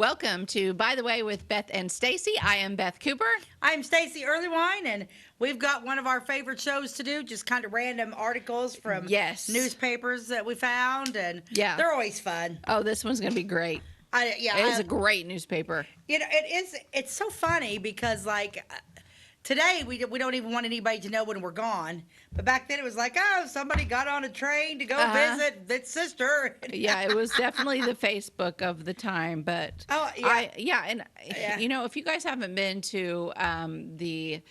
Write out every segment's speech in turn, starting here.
Welcome to By the Way with Beth and Stacey. I am Beth Cooper. I'm Stacey Earlywine, and we've got one of our favorite shows to do, just kind of random articles from newspapers that we found, and they're always fun. Oh, this one's going to be great. It is a great newspaper. You know, it is. It's so funny because, like, today we don't even want anybody to know when we're gone. But back then it was like, oh, somebody got on a train to go visit its sister. Yeah, it was definitely the Facebook of the time. But you know, if you guys haven't been to the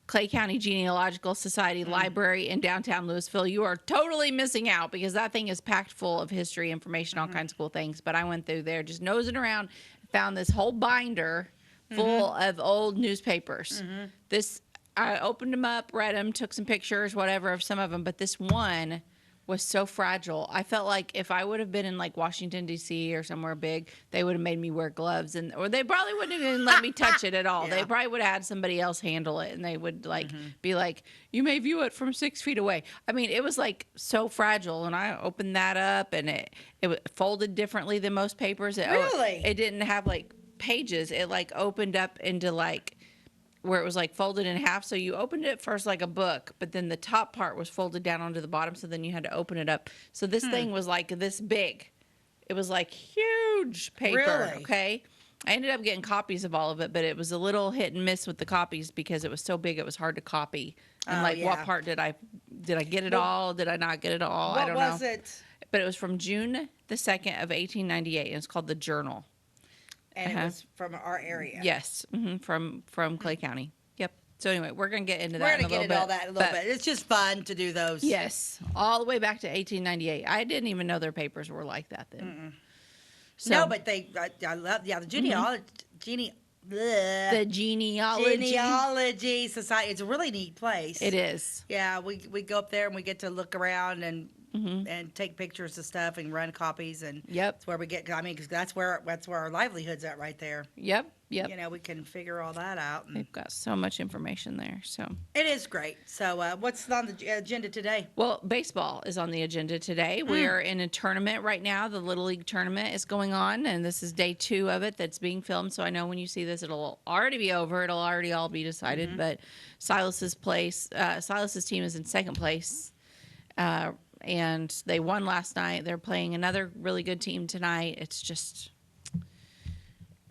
Clay County Genealogical Society Library in downtown Louisville, you are totally missing out because that thing is packed full of history, information, all kinds of cool things. But I went through there just nosing around, found this whole binder full of old newspapers. I opened them up, read them, took some pictures, whatever, of some of them. But this one was so fragile. I felt like if I would have been in like Washington, D.C. or somewhere big, they would have made me wear gloves, or they probably wouldn't have even let me touch it at all. They probably would have had somebody else handle it, and they would like be like, you may view it from 6 feet away. I mean, it was like so fragile, and I opened that up, and it folded differently than most papers. It didn't have like pages. It like opened up into like where it was like folded in half. So you opened it first like a book, but then the top part was folded down onto the bottom. So then you had to open it up. So this thing was like this big. It was like huge paper. Really? Okay. I ended up getting copies of all of it, but it was a little hit and miss with the copies because it was so big it was hard to copy. And what part did I get it all? Did I not get it all? I don't know. What was it? But it was from June the 2nd of 1898, and it's called The Journal. And it was from our area. Yes, from Clay County. Yep. So anyway, we're gonna get into that. We're gonna get into all that a little bit. It's just fun to do those. Yes, all the way back to 1898. I didn't even know their papers were like that then. So, no, but I love the genealogy society. It's a really neat place. It is. Yeah, we go up there and we get to look around and take pictures of stuff and run copies, and that's where we get. I mean, 'cause that's where our livelihood's at right there. Yep. You know, we can figure all that out. They've got so much information there. So it is great. So what's on the agenda today? Well, baseball is on the agenda today. We are in a tournament right now. The Little League tournament is going on, and this is day 2 of it that's being filmed. So I know when you see this, it'll already be over. It'll already all be decided. But Silas's team is in second place. And they won last night. They're playing another really good team tonight. It's just,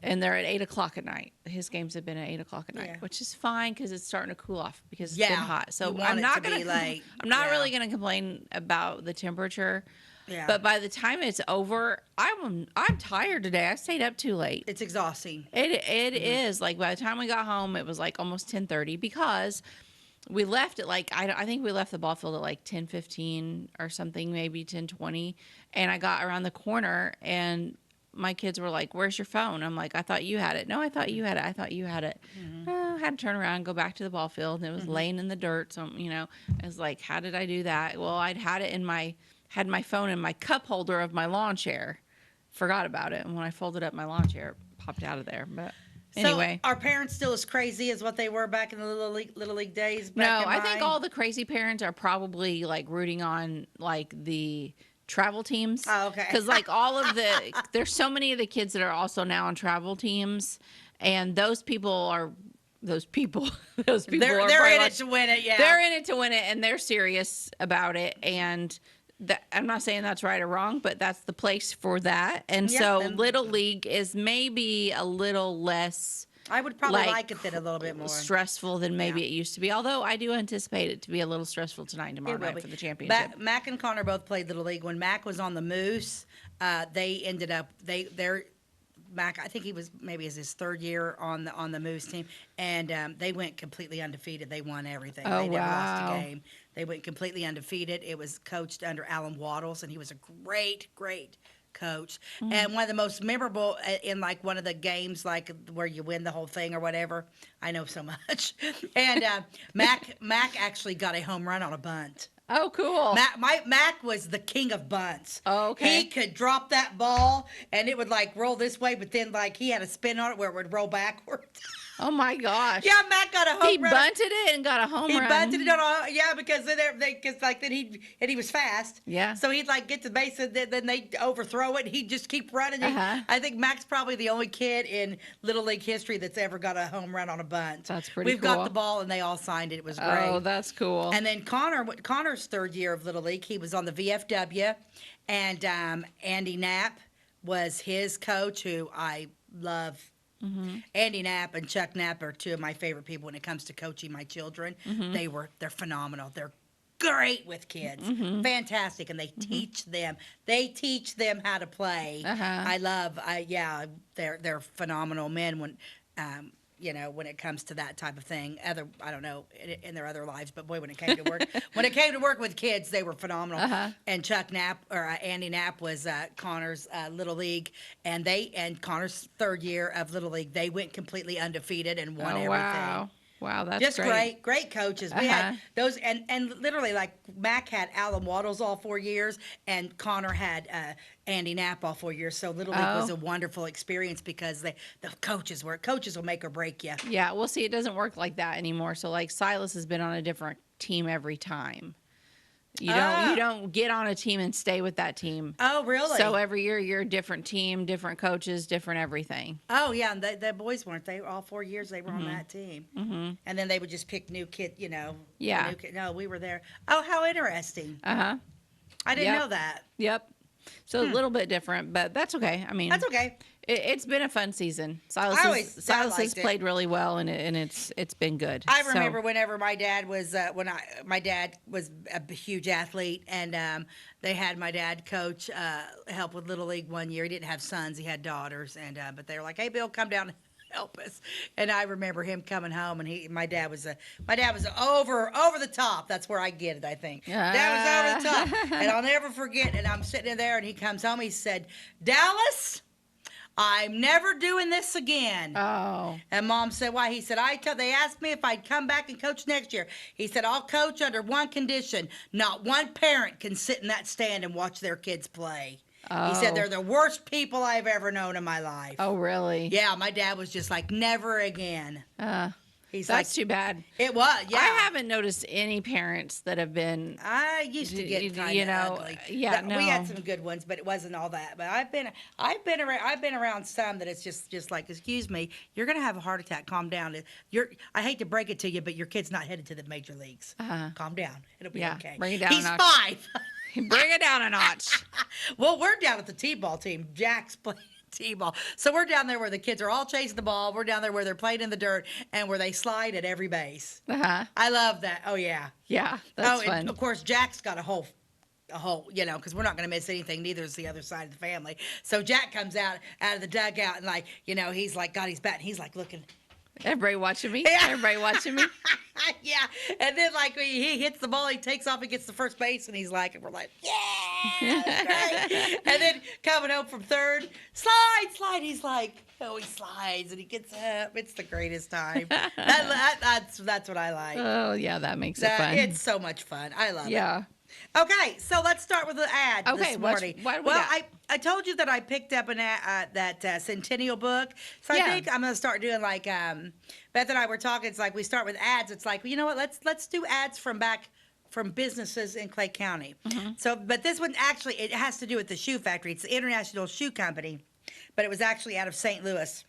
and they're at 8:00 at night. His games have been at 8:00 at night, which is fine because it's starting to cool off because it's been hot. So I'm not really gonna complain about the temperature. Yeah. But by the time it's over, I'm tired today. I stayed up too late. It's exhausting. It is. Like by the time we got home, it was like almost 10:30 because we left at like, I think we left the ball field at like 10:15 or something, maybe 10:20. And I got around the corner and my kids were like, where's your phone? I'm like, I thought you had it. No, I thought you had it. I thought you had it. I had to turn around and go back to the ball field, and it was laying in the dirt. So, you know, I was like, how did I do that? Well, had my phone in my cup holder of my lawn chair. Forgot about it. And when I folded up my lawn chair, it popped out of there. But anyway, so are parents still as crazy as what they were back in the little league days? No, I think all the crazy parents are probably like rooting on like the travel teams. Oh, okay. Because like there's so many of the kids that are also now on travel teams, and those people are they're in it to win it. Yeah, they're in it to win it, and they're serious about it. And I'm not saying that's right or wrong, but that's the place for that. And so Little League is maybe a little less. I would probably like it then a little bit more stressful than maybe it used to be. Although I do anticipate it to be a little stressful tonight and tomorrow night for the championship. Mac and Connor both played Little League. When Mac was on the Moose, they ended up Mac, I think he was maybe his 3rd year on the Moose team, and they went completely undefeated. They won everything. They never lost a game. They went completely undefeated. It was coached under Alan Waddles, and he was a great coach. And one of the most memorable in like one of the games, like where you win the whole thing or whatever. I know so much. And Mac actually got a home run on a bunt. Oh, cool. Mac was the king of bunts. Oh, okay. He could drop that ball and it would like roll this way, but then like he had a spin on it where it would roll backwards. Oh my gosh. Yeah, Mac got a home run. He bunted it and got a home run. He bunted it on because then he was fast. Yeah. So he'd like get to the base and then they overthrow it. And he'd just keep running. I think Mac's probably the only kid in Little League history that's ever got a home run on a bunt. That's pretty We've cool. got the ball and they all signed it. It was great. Oh, that's cool. And then Connor's third year of Little League, he was on the VFW, and Andy Knapp was his coach, who I love. Mm-hmm. Andy Knapp and Chuck Knapp are two of my favorite people when it comes to coaching my children. Mm-hmm. They're phenomenal. They're great with kids, fantastic, and they teach them. They teach them how to play. They're phenomenal men when. When it comes to that type of thing, I don't know in their other lives, but boy, when it came to work, with kids, they were phenomenal. And Chuck Knapp or Andy Knapp was Connor's Little League, and Connor's third year of Little League, they went completely undefeated and won everything. Wow, that's just great coaches. We had those, and literally like Mac had Alan Waddles all 4 years, and Connor had Andy Knapp all 4 years. So Little League was a wonderful experience because the coaches will make or break you. Yeah, well, see, it doesn't work like that anymore. So like Silas has been on a different team every time. You don't get on a team and stay with that team. Oh, really? So every year you're a different team, different coaches, different everything. Oh, yeah, and the boys weren't. They all 4 years they were on that team. Mm-hmm. And then they would just pick new kid, Yeah. No, we were there. Oh, how interesting. Uh-huh. I didn't know that. Yep. So a little bit different, but that's okay. I mean, that's okay. It's been a fun season. Silas has played really well, and it's been good. I remember whenever my dad was my dad was a huge athlete, and they had my dad coach help with Little League one year. He didn't have sons; he had daughters, and but they were like, "Hey, Bill, come down and help us." And I remember him coming home, and my dad was over the top. That's where I get it, I think. Dad was over the top, and I'll never forget. And I'm sitting in there, and he comes home. He said, "Dallas, I'm never doing this again." Oh. And Mom said, "Why?" He said, they asked me if I'd come back and coach next year. He said, "I'll coach under one condition. Not one parent can sit in that stand and watch their kids play." Oh. He said, "They're the worst people I've ever known in my life." Oh, really? Yeah, my dad was just like, "Never again." That's too bad. It was, yeah. I haven't noticed any parents that have been. I used to get kind of ugly. Yeah, no. We had some good ones, but it wasn't all that. But I've been around some that it's just like, "Excuse me, you're gonna have a heart attack. Calm down. I hate to break it to you, but your kid's not headed to the major leagues. Calm down. It'll be okay. Bring it down. He's 5. Bring it down a notch." Well, we're down at the T-ball team. Jack's playing T-ball. So we're down there where the kids are all chasing the ball. We're down there where they're playing in the dirt and where they slide at every base. I love that. Oh, yeah. Yeah, that's fun. And of course, Jack's got a whole, because we're not going to miss anything. Neither is the other side of the family. So Jack comes out of the dugout and he's like got his bat and he's like looking. Everybody watching me? Yeah. Everybody watching me? Yeah. And then he hits the ball, he takes off and gets to first base, and we're like, yeah, that's great. And then coming home from third, slide. He's like, he slides and he gets up. It's the greatest time. That's what I like. Oh, yeah, that makes it fun. It's so much fun. I love it. Yeah. Okay, so let's start with the ad this morning. What do we got? I told you that I picked up an that Centennial book, so I think I'm gonna start doing like Beth and I were talking. It's like we start with ads. It's like, you know what? Let's do ads from businesses in Clay County. Mm-hmm. So, but this one actually it has to do with the shoe factory. It's the International Shoe Company, but it was actually out of St. Louis.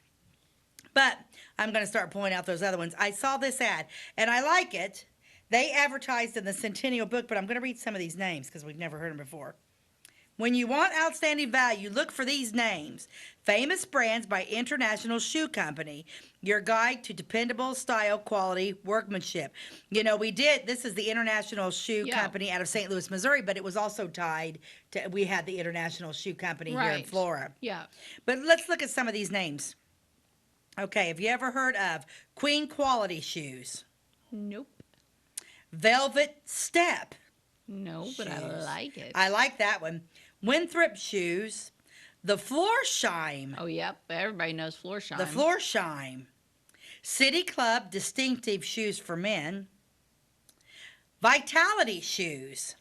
But I'm gonna start pointing out those other ones. I saw this ad and I like it. They advertised in the Centennial book, but I'm going to read some of these names because we've never heard them before. When you want outstanding value, look for these names. Famous Brands by International Shoe Company. Your guide to dependable style, quality, workmanship. This is the International Shoe Company out of St. Louis, Missouri, but it was also tied to, we had the International Shoe Company here in Flora. Yeah. But let's look at some of these names. Okay, have you ever heard of Queen Quality Shoes? Nope. Velvet Step. No, but I like it. I like that one. Winthrop Shoes. The Florsheim. Oh, yep. Everybody knows Florsheim. The Florsheim. City Club Distinctive Shoes for Men. Vitality shoes.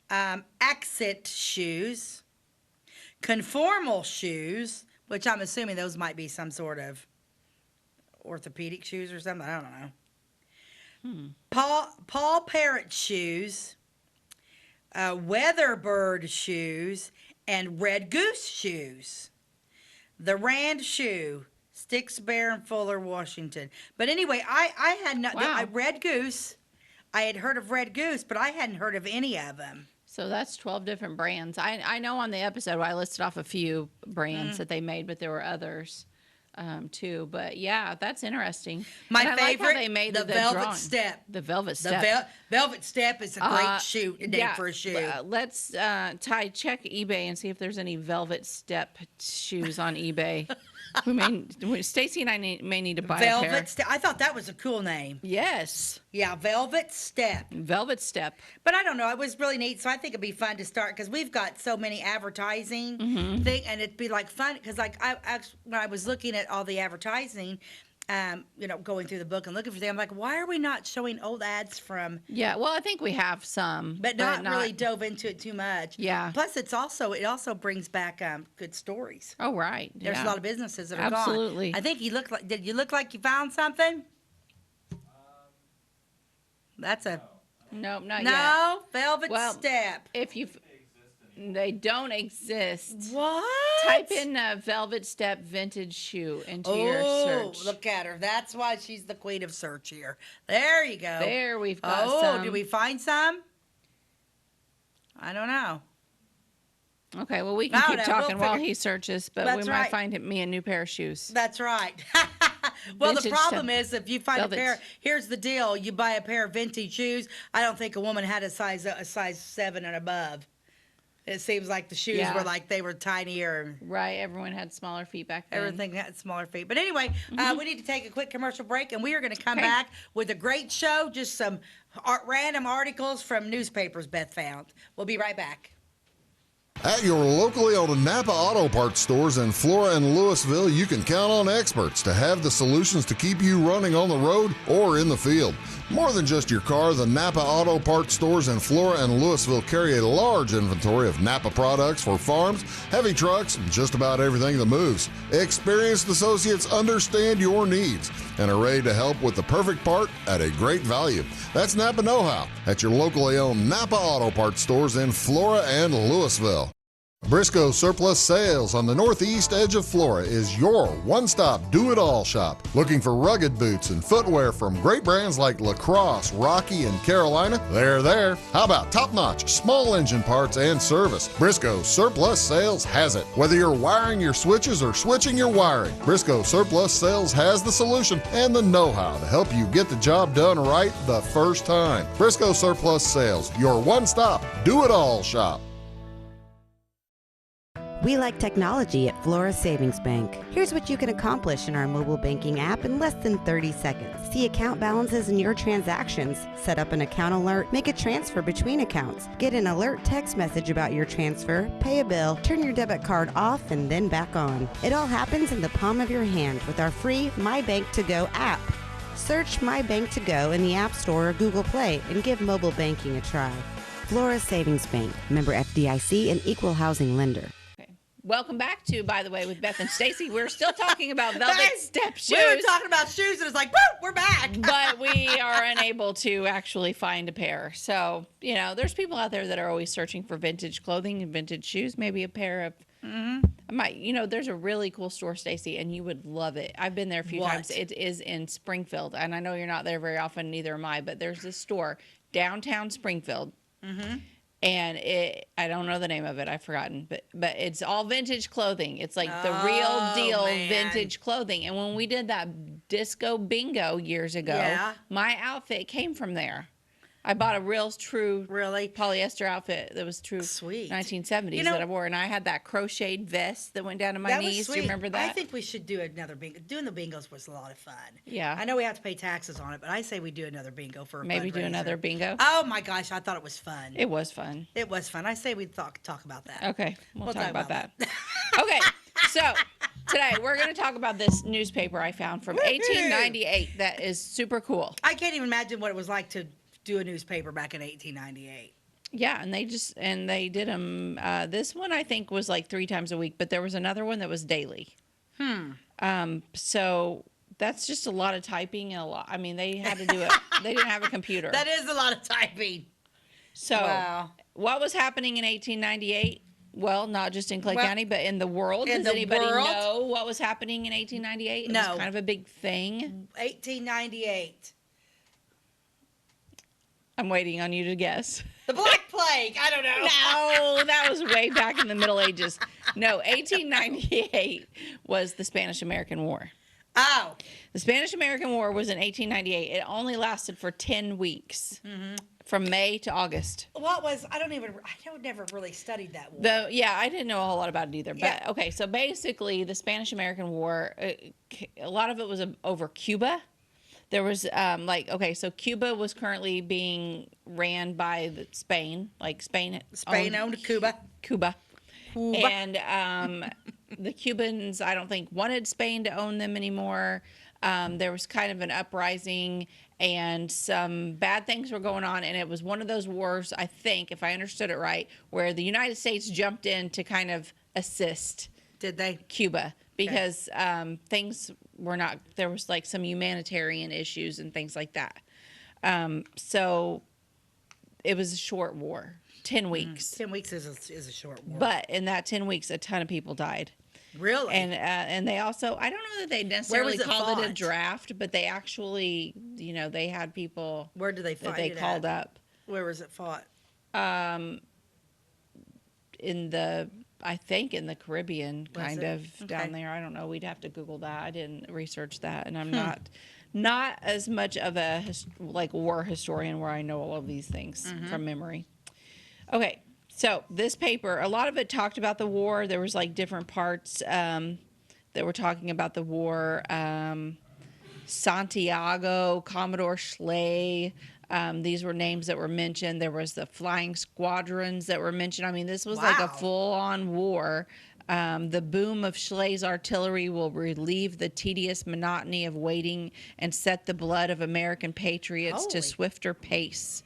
Accent shoes. Conformal shoes, which I'm assuming those might be some sort of orthopedic shoes or something. I don't know. Paul Parrot shoes. Weatherbird shoes. And Red Goose shoes. The Rand shoe. Sticks, Bear, and Fuller, Washington. But anyway, I had not. Wow. Red Goose. I had heard of Red Goose, but I hadn't heard of any of them. So that's 12 different brands. I know on the episode I listed off a few brands that they made, but there were others too. But yeah, that's interesting. My and I favorite, like how they made the Velvet drawing. Step. The Velvet Step. Velvet Step is a great shoe name for a shoe. Let's Ty, check eBay and see if there's any Velvet Step shoes on eBay. Stacey and I may need to buy a pair. Velvet Step. I thought that was a cool name. Yes. Yeah, Velvet Step. Velvet Step. But I don't know. It was really neat. So I think it'd be fun to start because we've got so many advertising thing, and it'd be like fun because like when I was looking at all the advertising, going through the book and looking for them, I'm like, why are we not showing old ads from? Yeah, well, I think we have some, but not really dove into it too much. Yeah. Plus, it also brings back good stories. Oh, right. There's a lot of businesses that are gone. Absolutely. I think did you look like you found something? That's a nope, not yet. no Velvet Step. They don't exist. What? Type in Velvet Step vintage shoe into your search. Oh, look at her. That's why she's the queen of search here. There you go. There we've got some. Oh, did we find some? I don't know. Okay, well, we can keep talking while he searches, but we might find me a new pair of shoes. That's right. Well, Vintage the problem stuff. is if you find Velvet. a pair, here's the deal. You buy a pair of vintage shoes. I don't think a woman had a size 7 and above. It seems like the shoes were like they were tinier. Right, everyone had smaller feet back then. Everything had smaller feet. But anyway, we need to take a quick commercial break, and we are going to come back with a great show, just some random articles from newspapers Beth found. We'll be right back. At your locally owned Napa Auto Parts stores in Flora and Louisville, you can count on experts to have the solutions to keep you running on the road or in the field. More than just your car, the Napa Auto Parts stores in Flora and Louisville carry a large inventory of Napa products for farms, heavy trucks, and just about everything that moves. Experienced associates understand your needs and are ready to help with the perfect part at a great value. That's Napa Know-How at your locally owned Napa Auto Parts stores in Flora and Louisville. Briscoe Surplus Sales on the northeast edge of Flora is your one-stop do-it-all shop. Looking for rugged boots and footwear from great brands like Lacrosse, Rocky, and Carolina? They're there. How about top-notch small engine parts and service? Briscoe Surplus Sales has it. Whether you're wiring your switches or switching your wiring, Briscoe Surplus Sales has the solution and the know-how to help you get the job done right the first time. Briscoe Surplus Sales, your one-stop do-it-all shop. We like technology at Flora Savings Bank. Here's what you can accomplish in our mobile banking app in less than 30 seconds. See account balances in your transactions, set up an account alert, make a transfer between accounts, get an alert text message about your transfer, pay a bill, turn your debit card off and then back on. It all happens in the palm of your hand with our free My Bank to Go app. Search My Bank to Go in the App Store or Google Play and give mobile banking a try. Flora Savings Bank, member FDIC and equal housing lender. Welcome back to, by the way, with Beth and Stacey. We're still talking about Velvet Step shoes. We were talking about shoes, and it's like, woo, we're back. But we are unable to actually find a pair. So, there's people out there that are always searching for vintage clothing and vintage shoes. Maybe a pair of, there's a really cool store, Stacey, and you would love it. I've been there a few times. It is in Springfield, and I know you're not there very often, neither am I, but there's this store, downtown Springfield. And I don't know the name of it. I've forgotten. But it's all vintage clothing. It's like the real deal vintage clothing. And when we did that disco bingo years ago, my outfit came from there. I bought a real true polyester outfit that was true 1970s that I wore. And I had that crocheted vest that went down to my knees. Do you remember that? I think we should do another bingo. Doing the bingos was a lot of fun. Yeah. I know we have to pay taxes on it, but I say we do another bingo for a Maybe do another bingo. Oh, my gosh. I thought it was fun. It was fun. It was fun. I say we talk about that. Okay. We'll talk about that. Okay. So today we're going to talk about this newspaper I found from 1898 that is super cool. I can't even imagine what it was like to do a newspaper back in 1898. Yeah, and they did them. This one I think was like 3 times a week, but there was another one that was daily. So that's just a lot of typing and a lot. I mean, they had to do it. They didn't have a computer. That is a lot of typing. So wow. What was happening in 1898? Well, not just in Clay County, but in the world. Does anybody know what was happening in 1898? It was kind of a big thing. 1898. I'm waiting on you to guess. The Black Plague. I don't know. No, that was way back in the Middle Ages. No, 1898 was the Spanish-American War. Oh. The Spanish-American War was in 1898. It only lasted for 10 weeks. From May to August. I never really studied that war. I didn't know a whole lot about it either. But okay, so basically the Spanish-American War, a lot of it was over Cuba. There was so Cuba was currently being ran by Spain, like Spain owned Cuba. And the Cubans, I don't think, wanted Spain to own them anymore. There was kind of an uprising and some bad things were going on. And it was one of those wars, I think, if I understood it right, where the United States jumped in to kind of assist. Did they? Cuba. Because things were not, there was like some humanitarian issues and things like that. So it was a short war, 10 weeks. 10 weeks is a short war. But in that 10 weeks, a ton of people died. Really? And they also, I don't know that they necessarily called it a draft, but they actually, they had people. Where did they fight that they it called at? up? Where was it fought? I think in the Caribbean, kind of Okay. down there. I don't know. We'd have to Google that. I didn't research that, and I'm not as much of a war historian where I know all of these things from memory. Okay. So this paper, a lot of it talked about the war. There was like different parts that were talking about the war. Santiago, Commodore Schley. These were names that were mentioned. There was the flying squadrons that were mentioned. I mean, this was like a full-on war. The boom of Schley's artillery will relieve the tedious monotony of waiting and set the blood of American patriots to swifter pace.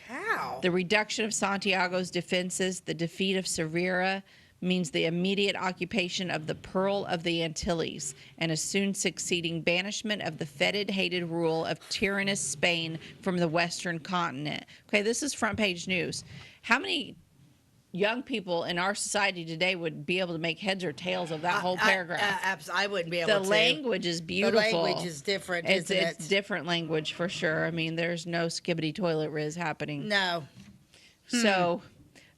Cow. The reduction of Santiago's defenses, the defeat of Cervera, means the immediate occupation of the Pearl of the Antilles and a soon succeeding banishment of the fetid, hated rule of tyrannous Spain from the western continent. Okay, this is front page news. How many young people in our society today would be able to make heads or tails of that whole paragraph? I wouldn't be able to. The language is beautiful. The language is different, isn't it? It's different language for sure. I mean, there's no skibbity toilet riz happening. No. So,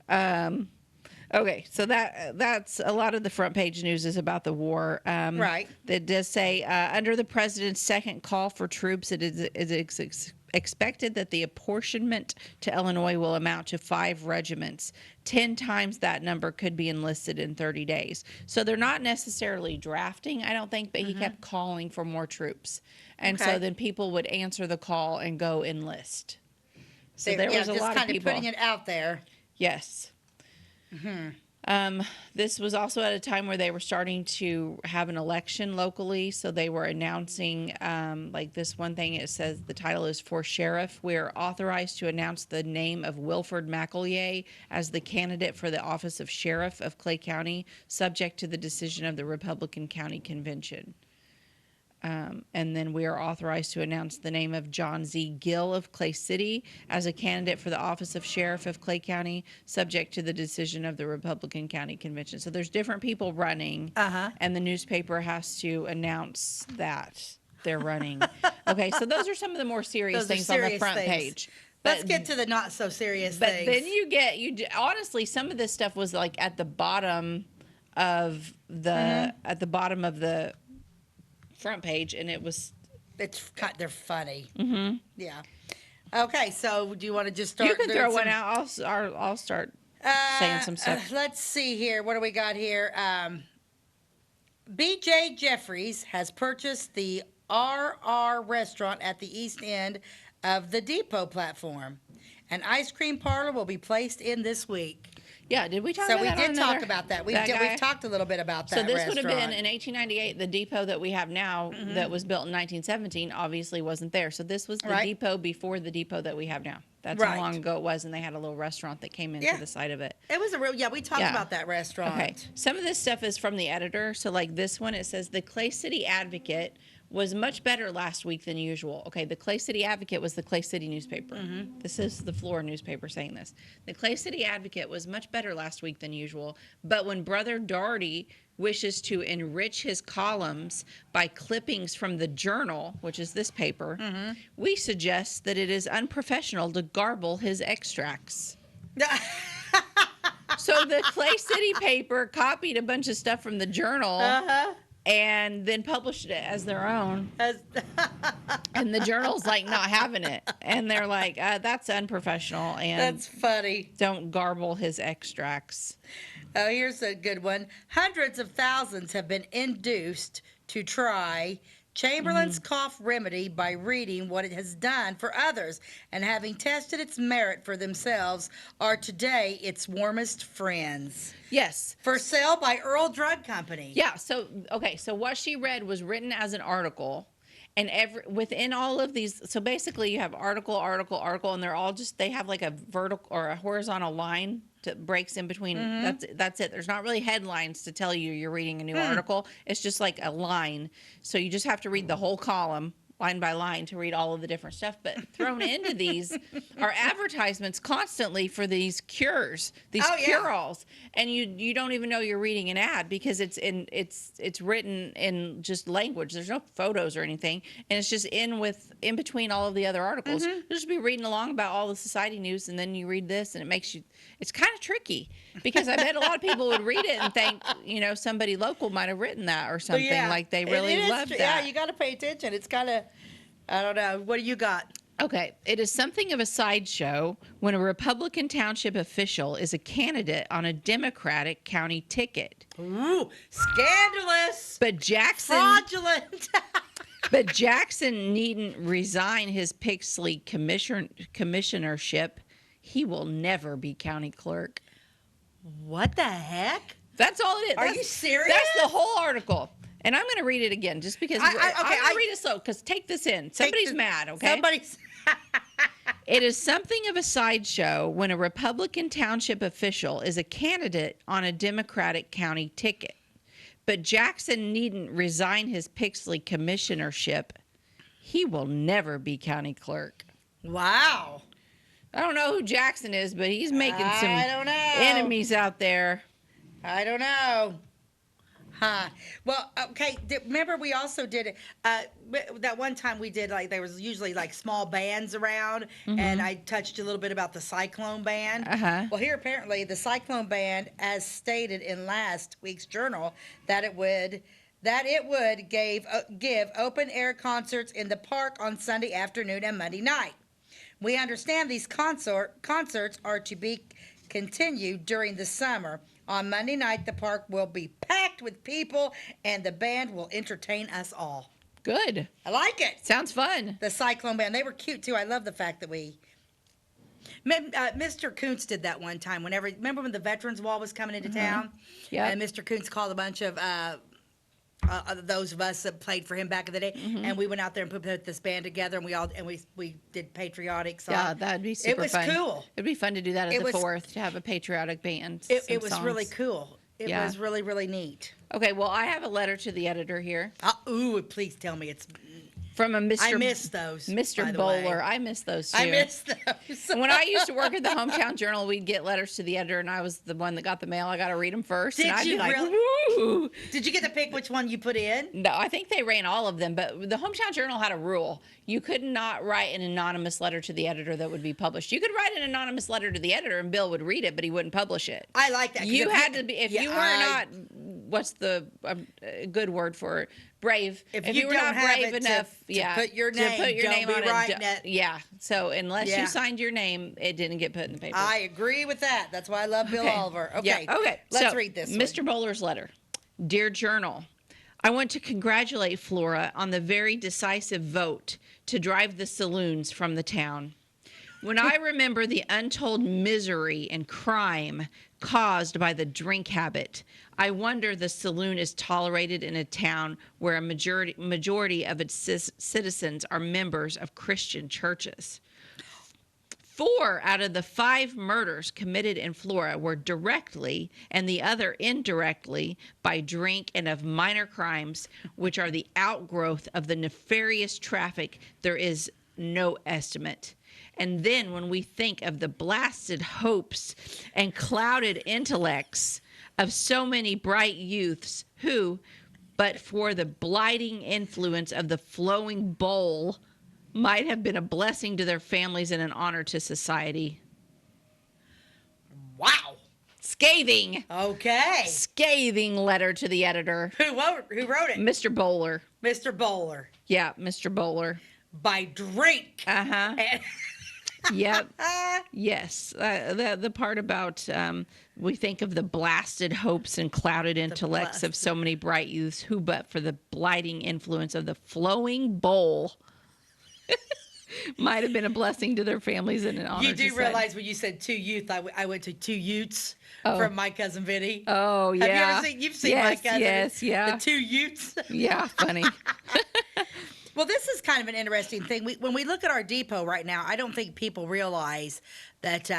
okay, so that's a lot of the front page news is about the war. Right. That does say, under the president's second call for troops, it is expected that the apportionment to Illinois will amount to 5 regiments. 10 times that number could be enlisted in 30 days. So they're not necessarily drafting, I don't think, but he kept calling for more troops. And so then people would answer the call and go enlist. So there was a lot of people putting it out there. Yes. This was also at a time where they were starting to have an election locally, so they were announcing, like this one thing, it says the title is For Sheriff. We are authorized to announce the name of Wilford McEllier as the candidate for the office of Sheriff of Clay County, subject to the decision of the Republican County Convention. And then we are authorized to announce the name of John Z. Gill of Clay City as a candidate for the office of Sheriff of Clay County, subject to the decision of the Republican County Convention. So there's different people running, and the newspaper has to announce that they're running. Okay, so those are some of the more serious things on the front page. Let's get to the not so serious things. But then honestly, some of this stuff was like at the bottom of the front page, and they're funny. Yeah. Okay, so do you want to just start? You can throw one out. I'll start saying some stuff. Let's see here. What do we got here? B.J. Jeffries has purchased the RR restaurant at the east end of the Depot platform. An ice cream parlor will be placed in this week. Yeah, did we talk So about we that? did talk about that. We've talked a little bit about that. So this restaurant. would have been in 1898. The depot that we have now, that was built in 1917, obviously wasn't there. So this was the depot before the depot that we have now. That's how long ago it was, and they had a little restaurant that came into the side of it. It was a real, we talked about that restaurant. Okay, some of this stuff is from the editor. So like this one, it says the Clay City Advocate was much better last week than usual. Okay, the Clay City Advocate was the Clay City newspaper. This is the Flora newspaper saying this. The Clay City Advocate was much better last week than usual, but when Brother Doherty wishes to enrich his columns by clippings from the Journal, which is this paper, we suggest that it is unprofessional to garble his extracts. So the Clay City paper copied a bunch of stuff from the Journal and then published it as their own. And the Journal's like not having it. And they're like, that's unprofessional. And that's funny. Don't garble his extracts. Oh, here's a good one. Hundreds of thousands have been induced to try Chamberlain's cough remedy by reading what it has done for others, and having tested its merit for themselves, are today its warmest friends. Yes. For sale by Earl Drug Company. Yeah. So, okay. So what she read was written as an article, and within all of these, so basically you have article, and they're all they have like a vertical or a horizontal line that breaks in between. That's it. There's not really headlines to tell you you're reading a new article. It's just like a line. So you just have to read the whole column line by line to read all of the different stuff. But thrown into these are advertisements constantly for these cures, these cure-alls, and you don't even know you're reading an ad because it's written in just language. There's no photos or anything, and it's just in between all of the other articles. You'll just be reading along about all the society news, and then you read this, and it's kind of tricky because I bet a lot of people would read it and think somebody local might have written that or something, like they really loved that. Yeah, you got to pay attention. It's kind of, I don't know. What do you got? Okay. It is something of a sideshow when a Republican township official is a candidate on a Democratic county ticket. Ooh, scandalous. But Jackson... Fraudulent. But Jackson needn't resign his Pixley commissionership. He will never be county clerk. What the heck? That's all it is. Are you serious? That's the whole article. And I'm going to read it again just because I'm going to read it slow because take this in. Somebody's mad, okay? Somebody's... It is something of a sideshow when a Republican township official is a candidate on a Democratic county ticket. But Jackson needn't resign his Pixley commissionership. He will never be county clerk. Wow. I don't know who Jackson is, but he's making some enemies out there. I don't know. Huh. Well, okay. Remember we also did it, that one time we did, there was usually small bands around, and I touched a little bit about the Cyclone Band. Well, here apparently the Cyclone Band, as stated in last week's Journal, that it would give open air concerts in the park on Sunday afternoon and Monday night. We understand these concerts are to be continued during the summer. On Monday night, the park will be packed with people, and the band will entertain us all. Good. I like it. Sounds fun. The Cyclone Band. They were cute, too. I love the fact that Mr. Kuntz did that one time. Remember when the Veterans Wall was coming into town? Yeah. And Mr. Kuntz called a bunch of those of us that played for him back in the day, and we went out there and put this band together, and we did patriotic songs. Yeah, that'd be super fun. It was cool. It'd be fun to do that at the 4th, to have a patriotic band. It was really cool. It was really, really neat. Okay, well, I have a letter to the editor here. Ooh, please tell me it's... From a Mr. I miss those. Mr. Bowler. I miss those too. I miss those. When I used to work at the Hometown Journal, we'd get letters to the editor, and I was the one that got the mail. I got to read them first. Did and I'd you be like, really? Woo! Did you get to pick which one you put in? No, I think they ran all of them, but the Hometown Journal had a rule. You could not write an anonymous letter to the editor that would be published. You could write an anonymous letter to the editor, and Bill would read it, but he wouldn't publish it. I like that. You had to be, if you were not, what's the good word for it? Brave. If you were not brave enough, to put your name on it. Yeah. So unless you signed your name, it didn't get put in the paper. I agree with that. That's why I love Bill Oliver. Okay. Yeah. Okay. Let's read this. Mr. Bowler's letter. Dear Journal, I want to congratulate Flora on the very decisive vote to drive the saloons from the town. When I remember the untold misery and crime caused by the drink habit. I wonder the saloon is tolerated in a town where a majority of its citizens are members of Christian churches. 4 out of the 5 murders committed in Florida were directly and the other indirectly by drink and of minor crimes, which are the outgrowth of the nefarious traffic. There is no estimate. And then when we think of the blasted hopes and clouded intellects of so many bright youths who, but for the blighting influence of the flowing bowl, might have been a blessing to their families and an honor to society. Wow. Scathing. Okay. Scathing letter to the editor. Who wrote it? Mr. Bowler. Mr. Bowler. Yeah, Mr. Bowler. By drink. Uh-huh. Yep. Yes. The part about we think of the blasted hopes and clouded intellects of so many bright youths who, but for the blighting influence of the flowing bowl, might have been a blessing to their families and an honor. You do realize when you said 2 youth, I went to 2 Utes from My Cousin Vinny. Oh, yeah. Have you ever seen? You've seen My Cousin? Yes, yeah. The 2 Utes. Yeah, funny. Well, this is kind of an interesting thing. When we look at our depot right now, I don't think people realize that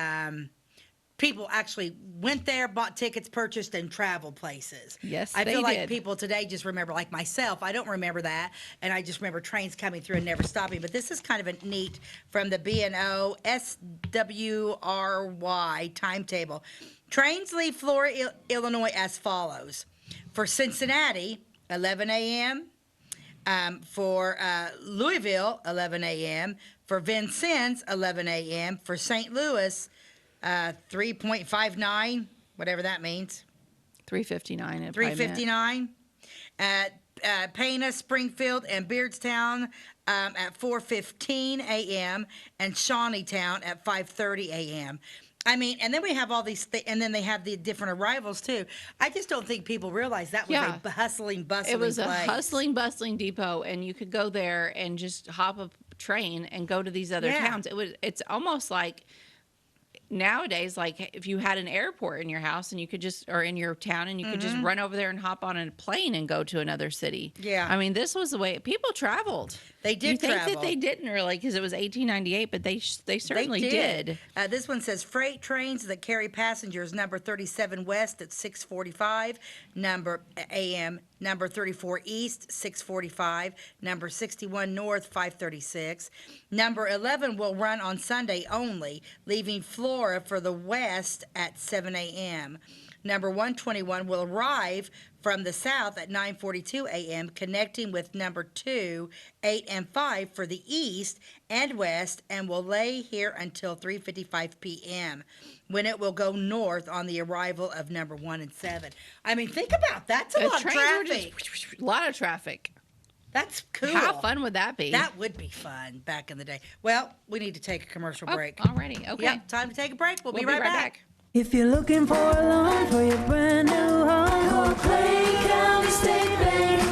people actually went there, bought tickets, purchased, and traveled places. Yes, I feel they like did. people today just remember, like myself, I don't remember that, and I just remember trains coming through and never stopping. But this is kind of a neat from the B&O SWRY timetable. Trains leave Flora, Illinois as follows. For Cincinnati, 11 a.m., for Louisville, 11 a.m., for Vincennes, 11 a.m., for St. Louis, 3.59, whatever that means. 3:59. 3:59. At Pana, Springfield, and Beardstown at 4:15 a.m. and Shawneetown at 5:30 a.m. I mean, and then we have all these, and then they have the different arrivals too. I just don't think people realize that was a hustling, bustling It was a place. hustling, bustling depot, and you could go there and just hop a train and go to these other towns. It's almost like nowadays, like if you had an airport in your house and you could just, or in your town, and you could just run over there and hop on a plane and go to another city. Yeah. I mean, this was the way people traveled. They did travel. You think that they didn't really, because it was 1898, but they certainly did. This one says freight trains that carry passengers, number 37 west at 6:45, number AM, number 34 east, 6:45, number 61 north, 5:36. Number 11 will run on Sunday only, leaving Flora for the west at 7 a.m. Number 121 will arrive from the south at 9:42 a.m., connecting with number 2, 8, and 5 for the east and west, and will lay here until 3:55 p.m., when it will go north on the arrival of number 1 and 7. I mean, think about that. That's a lot of traffic. A lot of traffic. That's cool. How fun would that be? That would be fun back in the day. Well, we need to take a commercial break. Already. Okay. Yep, time to take a break. We'll be right back. If you're looking for a loan for your brand new home, call Clay County State Bank.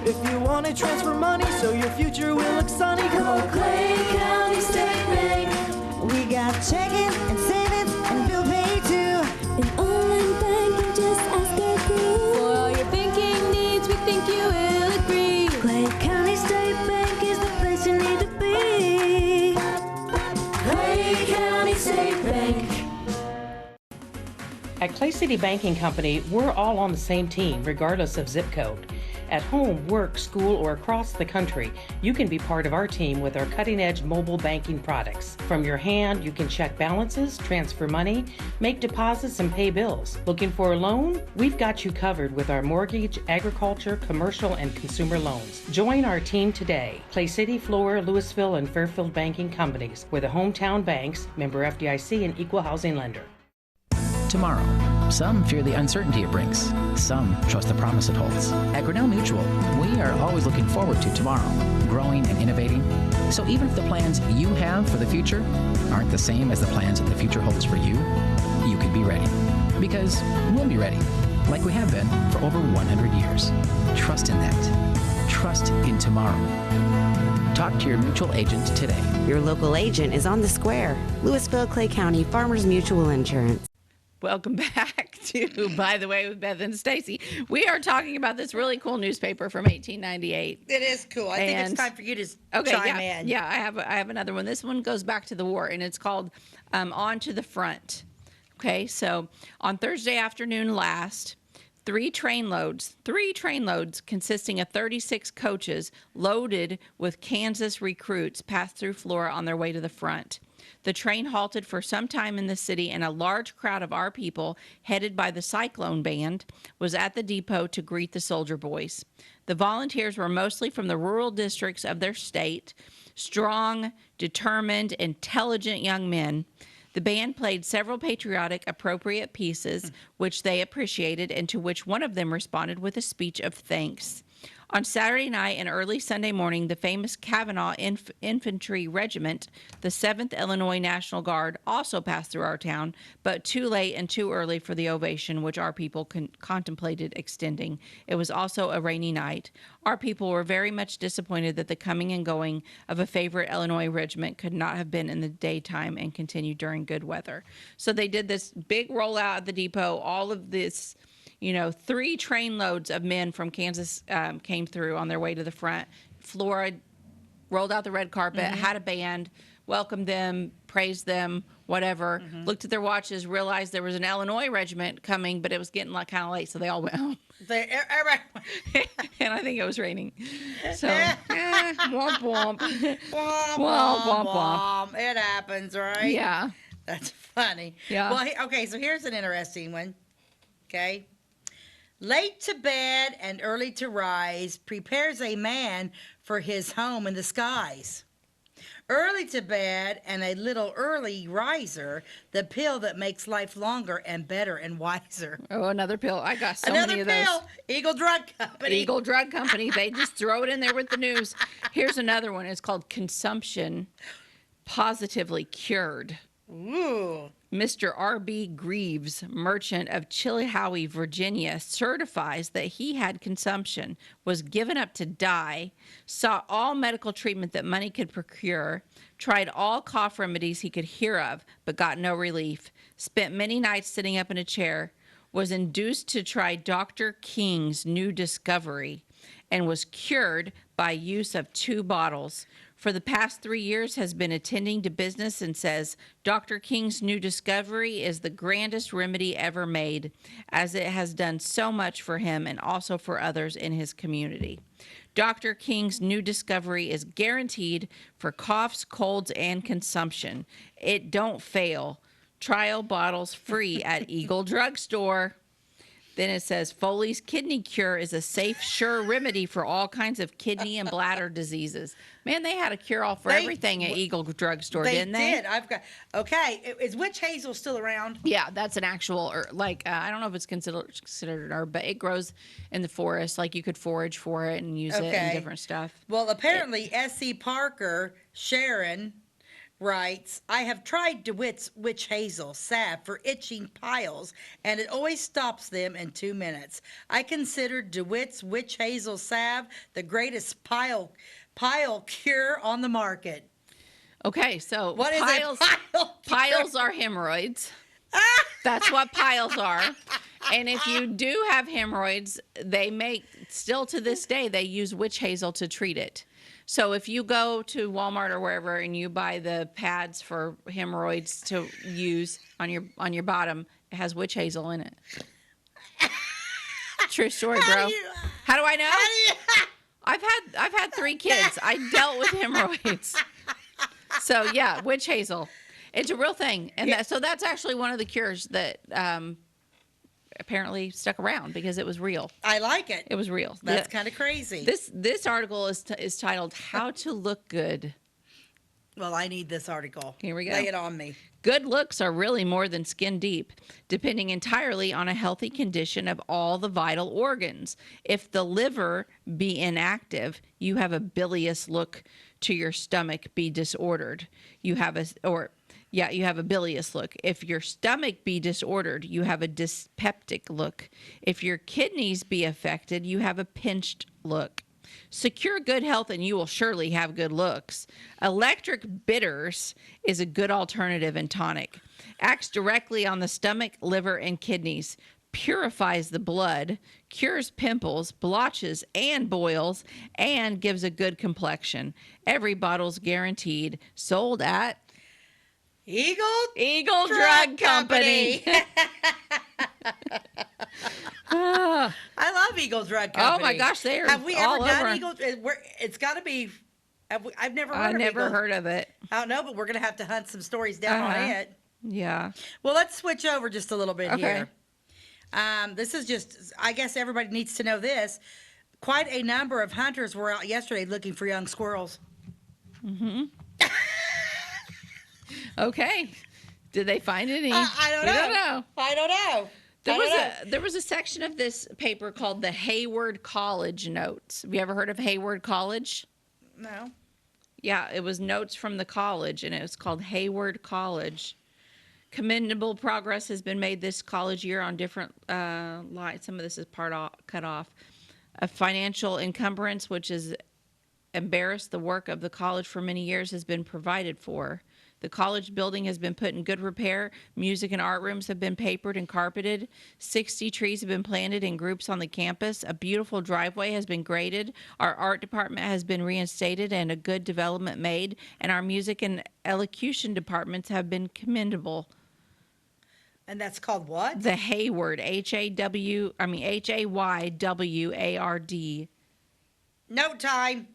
If you want to transfer money so your future will look sunny, call Clay County State Bank. We got checking and savings and bill pay too. An online banking, just ask our crew. For all your banking needs, we think you will agree. Clay County State Bank is the place you need to be. Clay County State Bank. At Clay City Banking Company, we're all on the same team, regardless of zip code. At home, work, school, or across the country, you can be part of our team with our cutting-edge mobile banking products. From your hand, you can check balances, transfer money, make deposits, and pay bills. Looking for a loan? We've got you covered with our mortgage, agriculture, commercial, and consumer loans. Join our team today. Clay City, Flora, Louisville, and Fairfield Banking Companies. We're the hometown banks, member FDIC, and equal housing lender. Tomorrow. Some fear the uncertainty it brings. Some trust the promise it holds. At Grinnell Mutual, we are always looking forward to tomorrow, growing and innovating. So even if the plans you have for the future aren't the same as the plans that the future holds for you, you can be ready. Because we'll be ready, like we have been for over 100 years. Trust in that. Trust in tomorrow. Talk to your mutual agent today. Your local agent is on the square. Louisville, Clay County Farmers Mutual Insurance. Welcome back to By the Way with Beth and Stacey. We are talking about this really cool newspaper from 1898. It is cool. I think it's time for you to chime in. Yeah, I have another one. This one goes back to the war, and it's called On to the Front. Okay, so on Thursday afternoon last, three train loads consisting of 36 coaches loaded with Kansas recruits passed through Flora on their way to the front. The train halted for some time in the city, and a large crowd of our people, headed by the Cyclone Band, was at the depot to greet the soldier boys. The volunteers were mostly from the rural districts of their state, strong, determined, intelligent young men. The band played several patriotic, appropriate pieces, which they appreciated, and to which one of them responded with a speech of thanks. On Saturday night and early Sunday morning, the famous Kavanaugh Infantry Regiment, the 7th Illinois National Guard, also passed through our town, but too late and too early for the ovation, which our people contemplated extending. It was also a rainy night. Our people were very much disappointed that the coming and going of a favorite Illinois regiment could not have been in the daytime and continued during good weather. So they did this big rollout at the depot. All of this, 3 train loads of men from Kansas came through on their way to the front. Flora rolled out the red carpet, had a band, welcomed them, praised them, whatever, looked at their watches, realized there was an Illinois regiment coming, but it was getting kind of late, so they all went home. And I think it was raining. So, womp womp. Womp womp. It happens, right? Yeah. That's funny. Yeah. Well, okay, so here's an interesting one. Okay. Late to bed and early to rise prepares a man for his home in the skies. Early to bed and a little early riser, the pill that makes life longer and better and wiser. Oh, another pill. I got so Another many of pill. those. Eagle Drug Company. Eagle Drug Company. They just throw it in there with the news. Here's another one. It's called Consumption Positively Cured. Ooh. Mr. R.B. Greaves, merchant of Chillicothe, Virginia, certifies that he had consumption, was given up to die, sought all medical treatment that money could procure, tried all cough remedies he could hear of, but got no relief, spent many nights sitting up in a chair, was induced to try Dr. King's new discovery, and was cured by use of 2 bottles. For the past 3 years has been attending to business and says Dr. King's new discovery is the grandest remedy ever made, as it has done so much for him and also for others in his community. Dr. King's new discovery is guaranteed for coughs, colds, and consumption. It don't fail. Trial bottles free at Eagle Drug Store. Then it says Foley's Kidney Cure is a safe, sure remedy for all kinds of kidney and bladder diseases. Man, they had a cure-all for everything at Eagle Drug Store, didn't they? They did. Okay, is witch hazel still around? Yeah, that's an actual, I don't know if it's considered an herb, but it grows in the forest. Like, you could forage for it and use it in different stuff. Well, apparently, S.C. Parker, Sharon, writes, I have tried DeWitt's witch hazel salve for itching piles, and it always stops them in 2 minutes. I consider DeWitt's witch hazel salve the greatest pile cure on the market. Okay, so what is piles? Piles are hemorrhoids. That's what piles are. And if you do have hemorrhoids, still to this day, they use witch hazel to treat it. So if you go to Walmart or wherever and you buy the pads for hemorrhoids to use on your bottom, it has witch hazel in it. True story, bro. How do I know? I've had 3 kids. I dealt with hemorrhoids. So yeah, witch hazel. It's a real thing, and so that's actually one of the cures that apparently stuck around because it was real. I like it. It was real. That's kind of crazy. This article is titled "How to Look Good." Well, I need this article. Here we go. Lay it on me. Good looks are really more than skin deep, depending entirely on a healthy condition of all the vital organs. If the liver be inactive, you have a bilious look to your stomach be disordered. You have a bilious look. If your stomach be disordered, you have a dyspeptic look. If your kidneys be affected, you have a pinched look. Secure good health and you will surely have good looks. Electric Bitters is a good alternative and tonic. Acts directly on the stomach, liver, and kidneys. Purifies the blood, cures pimples, blotches, and boils, and gives a good complexion. Every bottle's guaranteed. Sold at Eagle Drug Company. I love Eagle Drug Company. Oh my gosh, they are Have we all ever done over. Eagle? It's got to be. I've never heard I of never Eagle. heard of it. I don't know, but we're gonna have to hunt some stories down on it. Yeah. Well, let's switch over just a little bit Okay. here. This is just. I guess everybody needs to know this. Quite a number of hunters were out yesterday looking for young squirrels. Okay. Did they find any? I don't We know. don't know. I don't know. There was a section of this paper called the Hayward College Notes. Have you ever heard of Hayward College? No. Yeah, it was notes from the college, and it was called Hayward College. Commendable progress has been made this college year on different lines. Some of this is cut off. A financial encumbrance, which has embarrassed the work of the college for many years, has been provided for. The college building has been put in good repair. Music and art rooms have been papered and carpeted. 60 trees have been planted in groups on the campus. A beautiful driveway has been graded. Our art department has been reinstated and a good development made. And our music and elocution departments have been commendable. And that's called what? The Hayward, Hayward. Note time.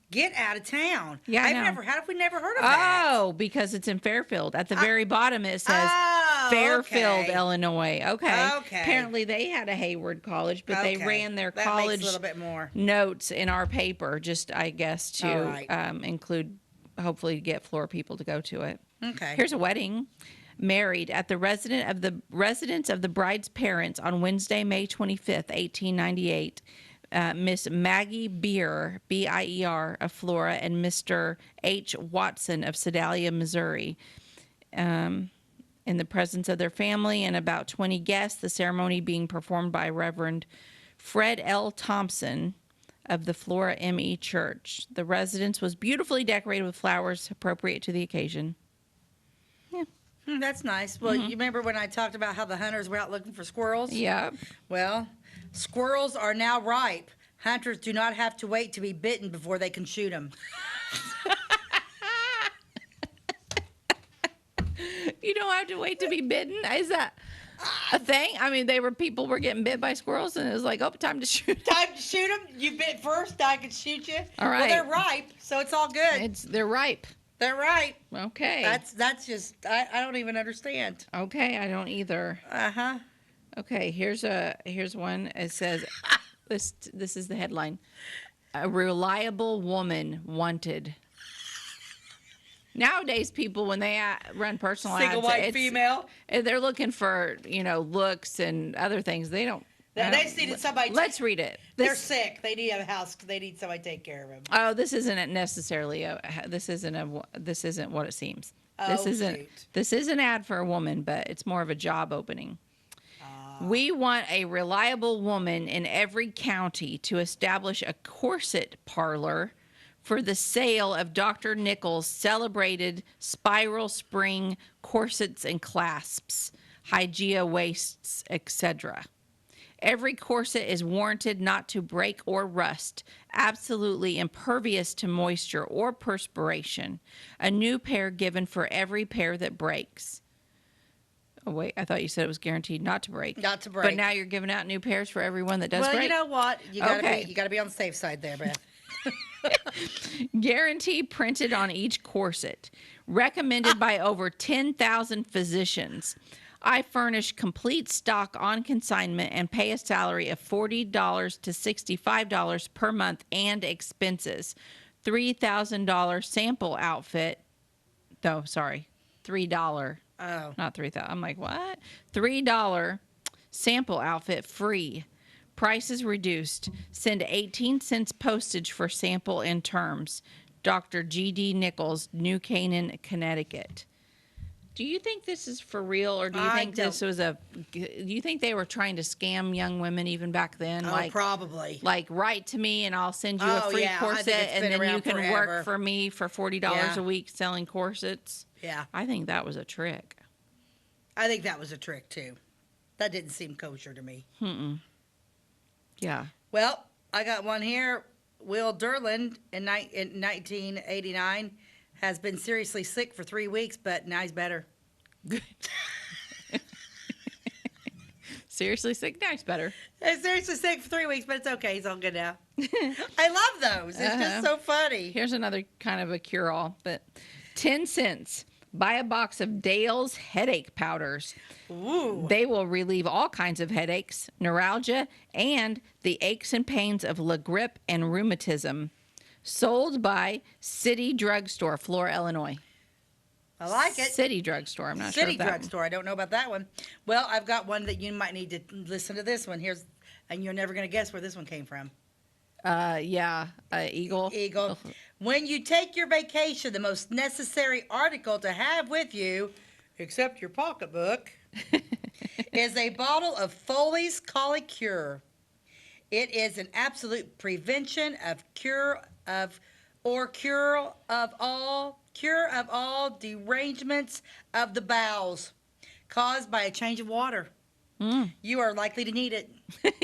Get out of town. Yeah, I know. How have we never heard of that? Oh, because it's in Fairfield. At the very bottom, it says Fairfield, okay. Illinois. Okay. Okay. Apparently, they had a Hayward College, but they Okay. ran their That college makes a little bit more. notes in our paper, just I guess to All right. include, hopefully, get floor people to go to it. Okay. Here's a wedding. Married at the residence of the bride's parents on Wednesday, May 25th, 1898. Miss Maggie Beer, Bier, of Flora, and Mr. H. Watson of Sedalia, Missouri. In the presence of their family and about 20 guests, the ceremony being performed by Reverend Fred L. Thompson of the Flora M.E. Church. The residence was beautifully decorated with flowers appropriate to the occasion. That's nice. Well, you remember when I talked about how the hunters were out looking for squirrels? Yeah. Well, squirrels are now ripe. Hunters do not have to wait to be bitten before they can shoot them. You don't have to wait to be bitten? Is that a thing? I mean, people were getting bit by squirrels, and it was like, oh, time to shoot. Time to shoot them? You bit first, I can shoot you. All right. Well, they're ripe, so it's all good. They're ripe. They're ripe. Okay. That's just I don't even understand. Okay, I don't either. Uh-huh. Okay, here's one. It says this is the headline. A reliable woman wanted. Nowadays, people, when they run personal Single ads, white female. They're looking for, looks and other things. They don't. They just needed somebody. Let's read it. They're sick. They need a house. They need somebody to take care of them. Oh, this isn't necessarily this isn't what it seems. This is an ad for a woman, but it's more of a job opening. We want a reliable woman in every county to establish a corset parlor for the sale of Dr. Nichols' celebrated spiral spring corsets and clasps, Hygeia waists, etc. Every corset is warranted not to break or rust, absolutely impervious to moisture or perspiration. A new pair given for every pair that breaks. Oh, wait, I thought you said it was guaranteed not to break. Not to break. But now you're giving out new pairs for everyone that does well, break? you know what? You gotta Okay. be on the safe side there, Beth. Guarantee printed on each corset. Recommended by over 10,000 physicians. I furnish complete stock on consignment and pay a salary of $40 to $65 per month and expenses. $3,000 sample outfit. No, sorry. $3. Oh. Not 3,000. I'm like, what? $3 sample outfit free. Price is reduced. Send 18 cents postage for sample and terms. Dr. G.D. Nichols, New Canaan, Connecticut. Do you think this is for real, or do you think this was do you think they were trying to scam young women even back then? Oh, probably. Like, write to me and I'll send you a free corset, and then you can work for me for $40 a week selling corsets. Yeah. I think that was a trick. I think that was a trick, too. That didn't seem kosher to me. Yeah. Well, I got one here. Will Durland in 1989 has been seriously sick for 3 weeks, but now he's better. Good. Seriously sick, now he's better. He's seriously sick for 3 weeks, but it's okay. He's all good now. I love those. It's just so funny. Here's another kind of a cure-all, but 10 cents. Buy a box of Dale's headache powders. Ooh. They will relieve all kinds of headaches, neuralgia, and the aches and pains of la grippe and rheumatism. Sold by City Drugstore, Flora, Illinois. I like it. City Drugstore. I'm not sure. City Drugstore. I don't know about that one. Well, I've got one that you might need to listen to this one. And you're never going to guess where this one came from. Eagle. Eagle. When you take your vacation, the most necessary article to have with you, except your pocketbook, is a bottle of Foley's Colic Cure. It is an absolute prevention of cure of all derangements of the bowels caused by a change of water. You are likely to need it.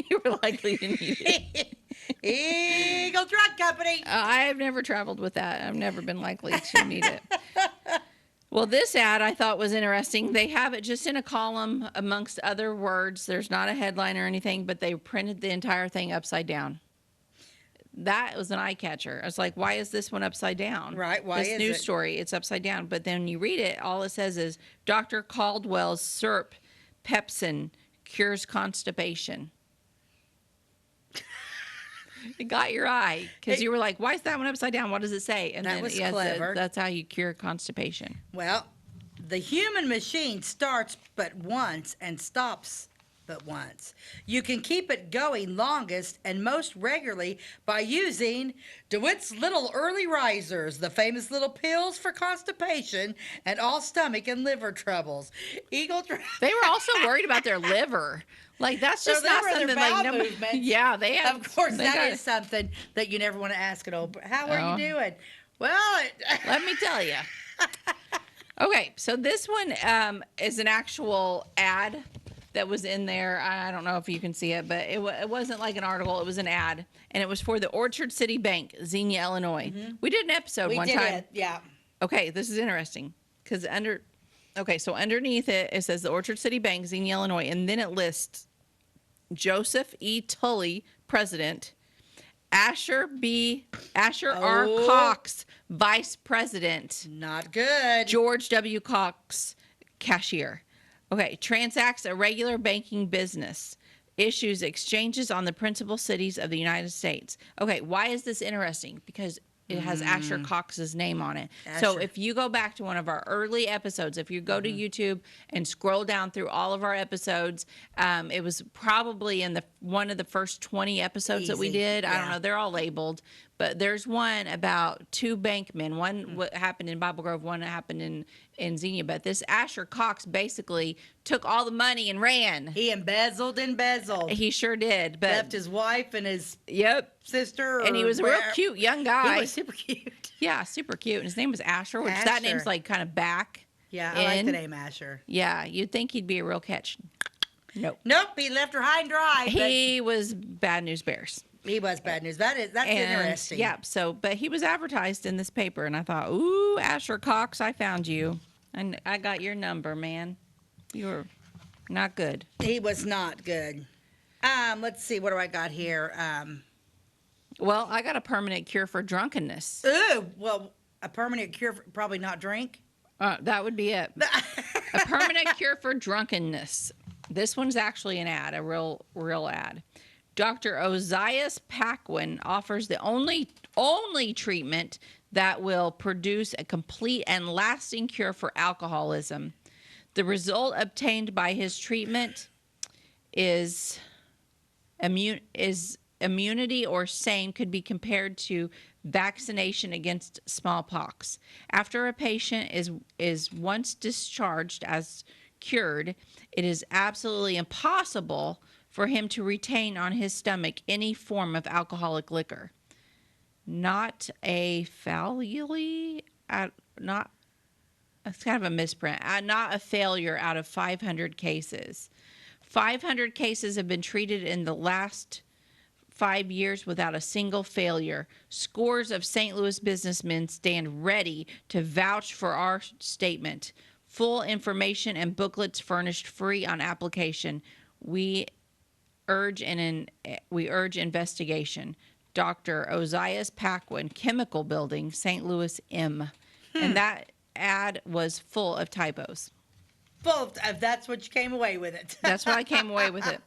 You were likely to need it. Eagle Drug Company. I've never traveled with that. I've never been likely to need it. Well, this ad I thought was interesting. They have it just in a column amongst other words. There's not a headline or anything, but they printed the entire thing upside down. That was an eye catcher. I was like, why is this one upside down? Right, why is it? This news story, it's upside down. But then you read it, all it says is, Dr. Caldwell's syrup pepsin cures constipation. It got your eye because you were like, why is that one upside down? What does it say? And that then was it clever. That's how you cure constipation. Well, the human machine starts but once and stops but once. You can keep it going longest and most regularly by using DeWitt's Little Early Risers, the famous little pills for constipation and all stomach and liver troubles. They were also worried about their liver. Like, that's just not something like movement. Yeah, they have. Of course, that is something that you never want to ask an old. How are you doing? Well, let me tell you. Okay, so this one is an actual ad that was in there. I don't know if you can see it, but it wasn't like an article. It was an ad, and it was for the Orchard City Bank, Xenia, Illinois. We did an episode one time. Yeah. Okay, this is interesting because so underneath it, it says the Orchard City Bank, Xenia, Illinois, and then it lists Joseph E. Tully, president, Asher R. Cox, vice president. Not good. George W. Cox, cashier. Okay, transacts a regular banking business. Issues exchanges on the principal cities of the United States. Okay, why is this interesting? Because it has Asher Cox's name on it. So if you go back to one of our early episodes, if you go to YouTube and scroll down through all of our episodes, it was probably in one of the first 20 episodes that we did. I don't know. They're all labeled. But there's one about two bankmen. One what happened in Bible Grove, one happened in Xenia. But this Asher Cox basically took all the money and ran. He embezzled. He sure did. But left his wife and his sister. And he was a real cute young guy. He was super cute. Yeah, super cute. And his name was Asher, which that name's like kind of back. Yeah, I like the name Asher. Yeah, you'd think he'd be a real catch. Nope, he left her high and dry. He was Bad News Bears. He was bad news. That's interesting. Yeah, but he was advertised in this paper, and I thought, ooh, Asher Cox, I found you. And I got your number, man. You were not good. He was not good. Let's see, what do I got here? Well, I got a permanent cure for drunkenness. Ooh, well, a permanent cure for probably not drink? That would be it. A permanent cure for drunkenness. This one's actually an ad, a real ad. Dr. Ozias Paquin offers the only treatment that will produce a complete and lasting cure for alcoholism. The result obtained by his treatment is immunity or same could be compared to vaccination against smallpox. After a patient is once discharged as cured, it is absolutely impossible for him to retain on his stomach any form of alcoholic liquor. Not a failure, not it's kind of a misprint. Not a failure out of 500 cases. 500 cases have been treated in the last 5 years without a single failure. Scores of St. Louis businessmen stand ready to vouch for our statement. Full information and booklets furnished free on application. We urge investigation. Dr. Ozias Paquin, Chemical Building, St. Louis M. And that ad was full of typos. That's what you came away with it. That's what I came away with it.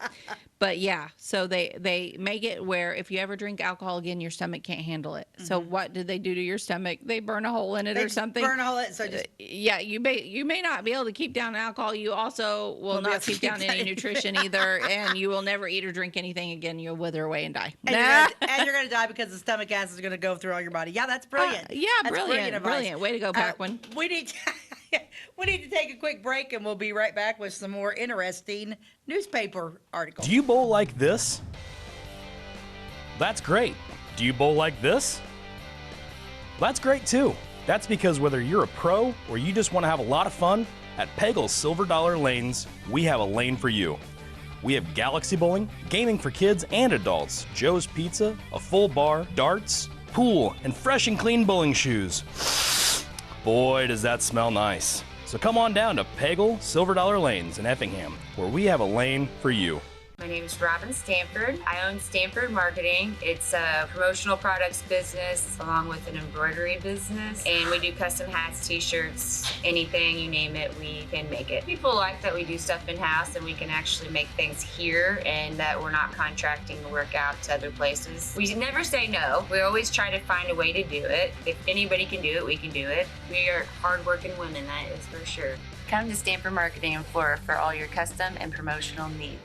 But yeah, so they make it where if you ever drink alcohol again, your stomach can't handle it. Mm-hmm. So what did they do to your stomach? They burn a hole in it or something. Burn a hole in it. So yeah, you may not be able to keep down alcohol. You also will not keep down any nutrition either, and you will never eat or drink anything again. You'll wither away and die. And you're going to die because the stomach acid is going to go through all your body. Yeah, that's brilliant. That's brilliant. Way to go, Paquin. We need to take a quick break, and we'll be right back with some more interesting newspaper articles. Do you bowl like this? That's great. Do you bowl like this? That's great too. That's because whether you're a pro or you just want to have a lot of fun, at Peggle's Silver Dollar Lanes, we have a lane for you. We have galaxy bowling, gaming for kids and adults, Joe's Pizza, a full bar, darts, pool, and fresh and clean bowling shoes. Boy, does that smell nice. So come on down to Peggle Silver Dollar Lanes in Effingham, where we have a lane for you. My name is Robin Stanford. I own Stanford Marketing. It's a promotional products business along with an embroidery business. And we do custom hats, t-shirts, anything, you name it, we can make it. People like that we do stuff in-house and we can actually make things here and that we're not contracting the work out to other places. We never say no. We always try to find a way to do it. If anybody can do it, we can do it. We are hardworking women, that is for sure. Come to Stanford Marketing in Flora for all your custom and promotional needs.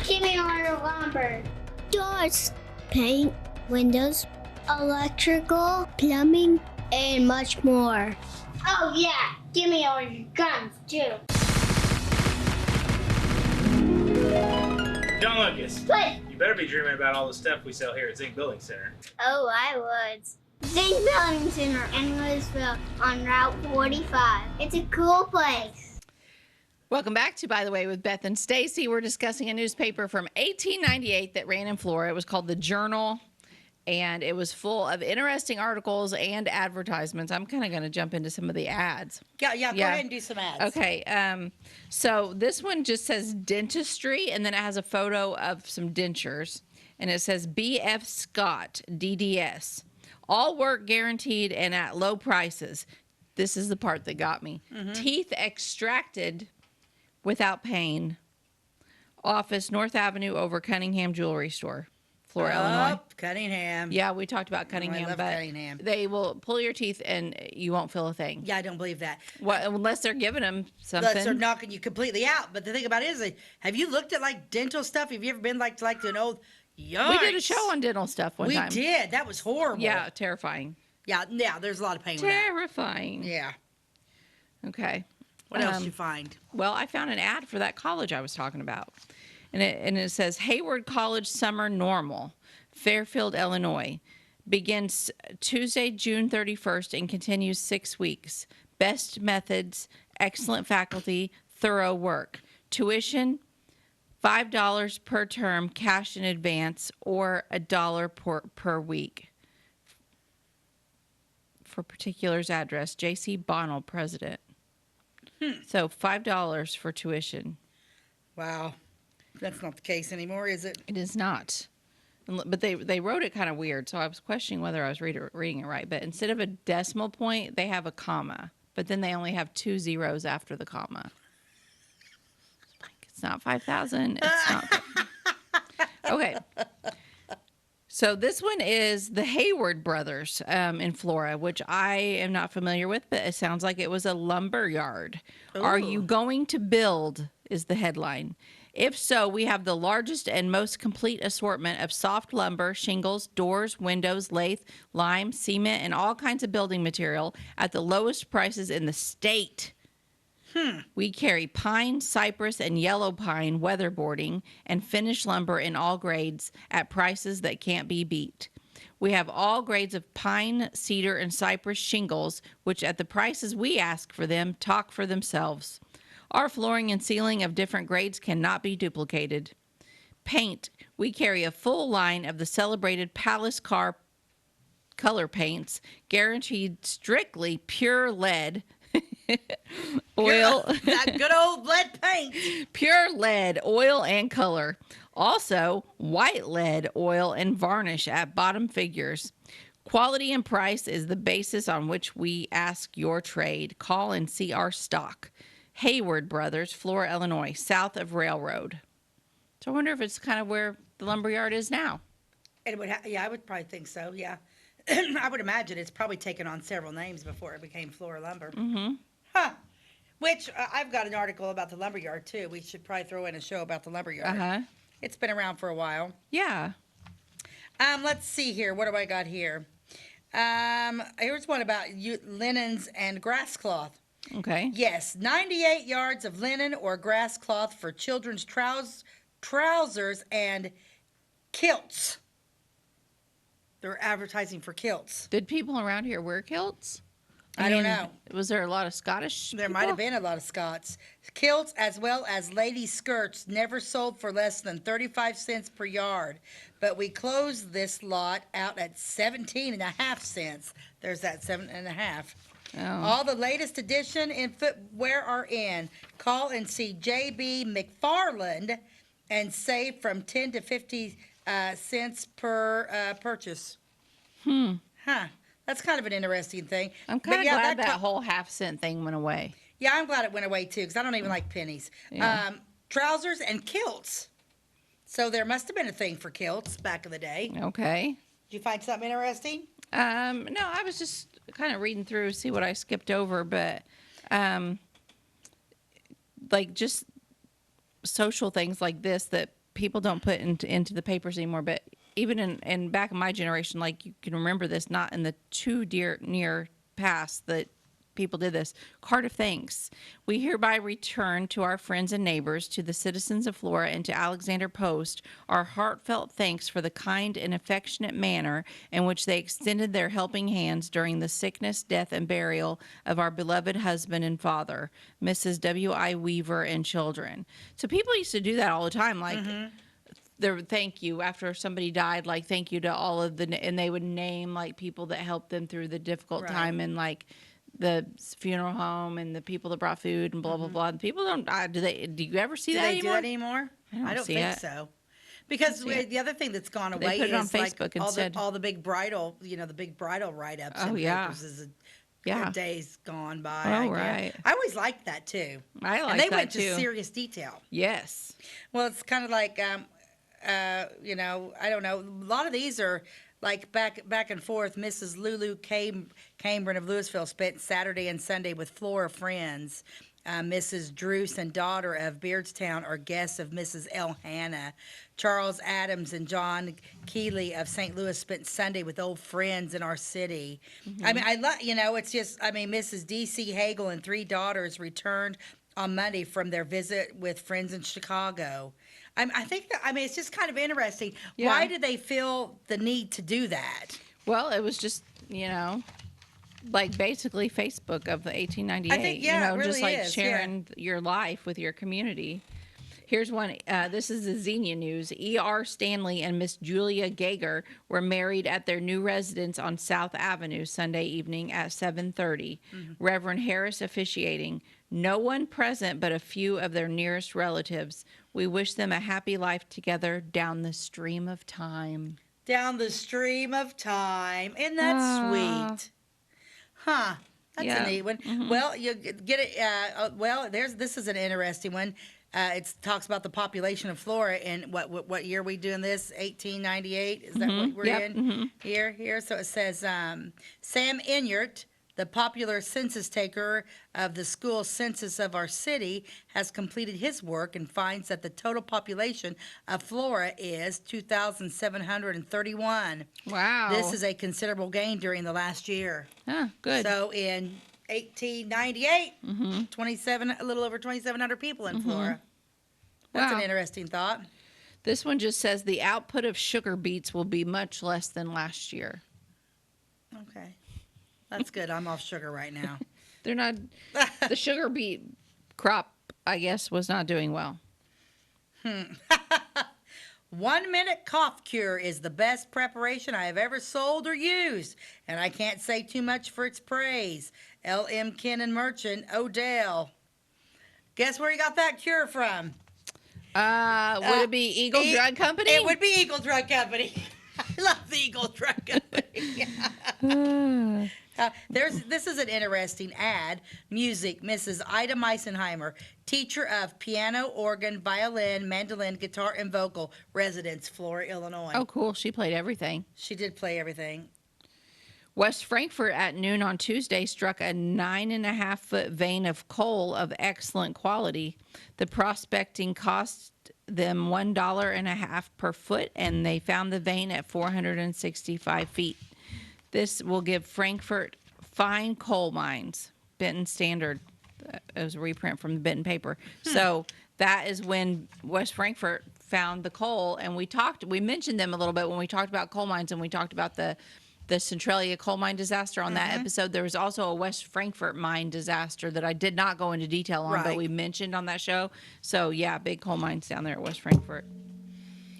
Give me all your lumber. Doors, paint, windows, electrical, plumbing, and much more. Oh yeah, give me all your guns too. John Lucas. What? You better be dreaming about all the stuff we sell here at Zink Building Center. Oh, I would. Zink Building Center in Louisville on Route 45. It's a cool place. Welcome back to By the Way with Beth and Stacey. We're discussing a newspaper from 1898 that ran in Florida. It was called The Journal, and it was full of interesting articles and advertisements. I'm kind of going to jump into some of the ads. Yeah. Go ahead and do some ads. Okay. So this one just says dentistry, and then it has a photo of some dentures, and it says B.F. Scott, DDS. All work guaranteed and at low prices. This is the part that got me. Mm-hmm. Teeth extracted without pain. Office, North Avenue over Cunningham Jewelry Store, Flora, Illinois. Cunningham. Yeah, we talked about Cunningham, I love but Cunningham. They will pull your teeth and you won't feel a thing. Yeah, I don't believe that. Unless they're giving them something. Unless they're knocking you completely out. But the thing about it is, have you looked at like dental stuff? Have you ever been like to an old? Yikes. We did a show on dental stuff one time. We did. That was horrible. Yeah, terrifying. Yeah. There's a lot of pain. Terrifying. With that. Yeah. Okay. What else did you find? Well, I found an ad for that college I was talking about. And it says, Hayward College Summer Normal, Fairfield, Illinois. Begins Tuesday, June 31st and continues 6 weeks. Best methods, excellent faculty, thorough work. Tuition, $5 per term, cash in advance, or $1 per week. For particulars, address, J.C. Bonnell, President. So $5 for tuition. Wow. That's not the case anymore, is it? It is not. But they wrote it kind of weird, so I was questioning whether I was reading it right. But instead of a decimal point, they have a comma. But then they only have 2 zeros after the comma. It's not 5,000. It's not. Okay. So this one is the Hayward Brothers in Flora, which I am not familiar with, but it sounds like it was a lumber yard. Ooh. Are you going to build is the headline. If so, we have the largest and most complete assortment of soft lumber, shingles, doors, windows, lath, lime, cement, and all kinds of building material at the lowest prices in the state. We carry pine, cypress, and yellow pine weatherboarding and finished lumber in all grades at prices that can't be beat. We have all grades of pine, cedar, and cypress shingles, which at the prices we ask for them talk for themselves. Our flooring and ceiling of different grades cannot be duplicated. Paint. We carry a full line of the celebrated Palace Car color paints, guaranteed strictly pure lead. Oil. That good old lead paint. Pure lead, oil, and color. Also, white lead, oil, and varnish at bottom figures. Quality and price is the basis on which we ask your trade. Call and see our stock. Hayward Brothers, Flora, Illinois, south of Railroad. So I wonder if it's kind of where the lumberyard is now. It would I would probably think so, yeah. I would imagine it's probably taken on several names before it became Flora Lumber. Mm-hmm. Huh. Which, I've got an article about the lumberyard, too. We should probably throw in a show about the lumberyard. Uh-huh. It's been around for a while. Yeah. Let's see here. What do I got here? Here's one about linens and grass cloth. Okay. Yes, 98 yards of linen or grass cloth for children's trousers and kilts. They're advertising for kilts. Did people around here wear kilts? I don't know. Was there a lot of Scottish There people? might have been a lot of Scots. Kilts as well as lady skirts never sold for less than 35 cents per yard. But we closed this lot out at 17.5 cents. There's that 7.5. Oh. All the latest edition in footwear are in. Call and see J.B. McFarland and save from 10 to 50 cents per purchase. Huh. That's kind of an interesting thing. I'm kind of glad that whole half-cent thing went away. Yeah, I'm glad it went away, too, because I don't even like pennies. Yeah. Trousers and kilts. So there must have been a thing for kilts back in the day. Okay. Did you find something interesting? No, I was just kind of reading through, see what I skipped over, but like just social things like this that people don't put into the papers anymore. But even in back in my generation, like you can remember this, not in the too near past that people did this. Card of thanks. We hereby return to our friends and neighbors, to the citizens of Flora, and to Alexander Post our heartfelt thanks for the kind and affectionate manner in which they extended their helping hands during the sickness, death, and burial of our beloved husband and father, Mrs. W.I. Weaver, and children. So people used to do that all the time, like their thank you after somebody died, like thank you to all of and they would name like people that helped them through the difficult time, and like the funeral home and the people that brought food and blah blah blah. And people don't. Do you ever see that anymore? Do they do that anymore? I don't think so. Because the other thing that's gone away put it on is Facebook like instead. all the big bridal, the big bridal write-ups. Oh, and yeah. papers is Yeah. days gone by. Oh, I guess. right. I always liked that too. I like and they that went too. to serious detail. Yes. Well, it's kind of like, I don't know. A lot of these are like back and forth. Mrs. Lulu Cameron of Louisville spent Saturday and Sunday with Flora friends. Mrs. Druce and daughter of Beardstown are guests of Mrs. L. Hannah. Charles Adams and John Keeley of St. Louis spent Sunday with old friends in our city. I mean, it's just, Mrs. D.C. Hagel and 3 daughters returned on Monday from their visit with friends in Chicago. I think it's just kind of interesting. Yeah. Why did they feel the need to do that? Well, it was just, like basically Facebook of the 1898. I think, it really just like is, sharing your life with your community. Here's one. This is the Xenia News. E.R. Stanley and Miss Julia Gager were married at their new residence on South Avenue Sunday evening at 7:30. Reverend Harris officiating. No one present but a few of their nearest relatives. We wish them a happy life together down the stream of time. Down the stream of time. Isn't that sweet? Huh. That's a neat one. Well, you get it. This is an interesting one. It talks about the population of Flora and what year we doing this? 1898. Is that what we're in? Here. So it says Sam Enyart, The popular census taker of the school census of our city has completed his work and finds that the total population of Flora is 2,731. Wow. This is a considerable gain during the last year. Good. So in 1898, a little over 2,700 people in Flora. That's an interesting thought. This one just says the output of sugar beets will be much less than last year. Okay. That's good. I'm off sugar right now. They're not, the sugar beet crop, I guess, was not doing well. 1 minute cough cure is the best preparation I have ever sold or used, and I can't say too much for its praise. L.M. Kennan Merchant, Odell. Guess where you got that cure from? Would it be Eagle Drug Company? It would be Eagle Drug Company. I love the Eagle Drug Company. This is an interesting ad. Music, Mrs. Ida Meisenheimer, teacher of piano, organ, violin, mandolin, guitar, and vocal, residence, Flora, Illinois. Oh, cool. She played everything. She did play everything. West Frankfort at noon on Tuesday struck a 9.5-foot vein of coal of excellent quality. The prospecting cost them $1.50 per foot, and they found the vein at 465 feet. This will give Frankfort fine coal mines. Benton Standard. It was a reprint from the Benton paper. So that is when West Frankfort found the coal, and we mentioned them a little bit when we talked about coal mines, and we talked about the Centralia coal mine disaster on that episode. There was also a West Frankfort mine disaster that I did not go into detail on, but we mentioned on that show. So yeah, big coal mines down there at West Frankfort.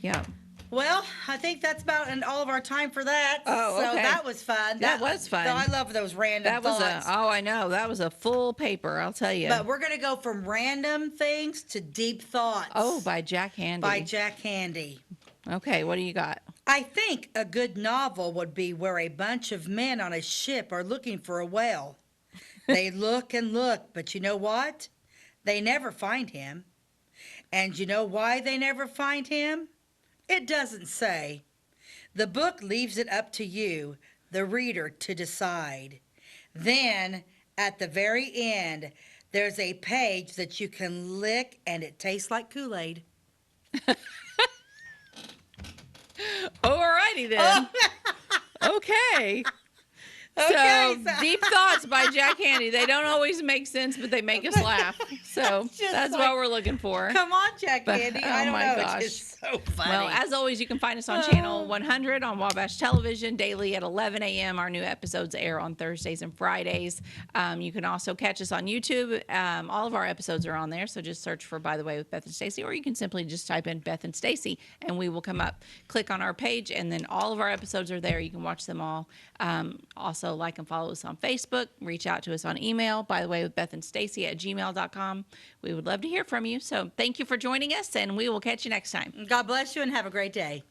Yeah. Well, I think that's about all of our time for that. Oh, okay. So that was fun. That was fun. I love those random thoughts. I know. That was a full paper, I'll tell you. But we're going to go from random things to deep thoughts. Oh, by Jack Handy. Okay, what do you got? I think a good novel would be where a bunch of men on a ship are looking for a whale. They look and look, but you know what? They never find him. And you know why they never find him? It doesn't say. The book leaves it up to you, the reader, to decide. Then, at the very end, there's a page that you can lick and it tastes like Kool-Aid. Alrighty then. Okay. So, Deep Thoughts by Jack Handy. They don't always make sense, but they make us laugh. So that's what we're looking for. Come on, Jack Handy. I don't know. Gosh. It's just so funny. Well, as always, you can find us on channel 100 on Wabash Television daily at 11 a.m. Our new episodes air on Thursdays and Fridays. You can also catch us on YouTube. All of our episodes are on there, so just search for By the Way with Beth and Stacey, or you can simply just type in Beth and Stacey, and we will come up. Click on our page, and then all of our episodes are there. You can watch them all. Also, like and follow us on Facebook. Reach out to us on email, by the way, with Beth and Stacey at gmail.com. We would love to hear from you. So thank you for joining us, and we will catch you next time. God bless you and have a great day.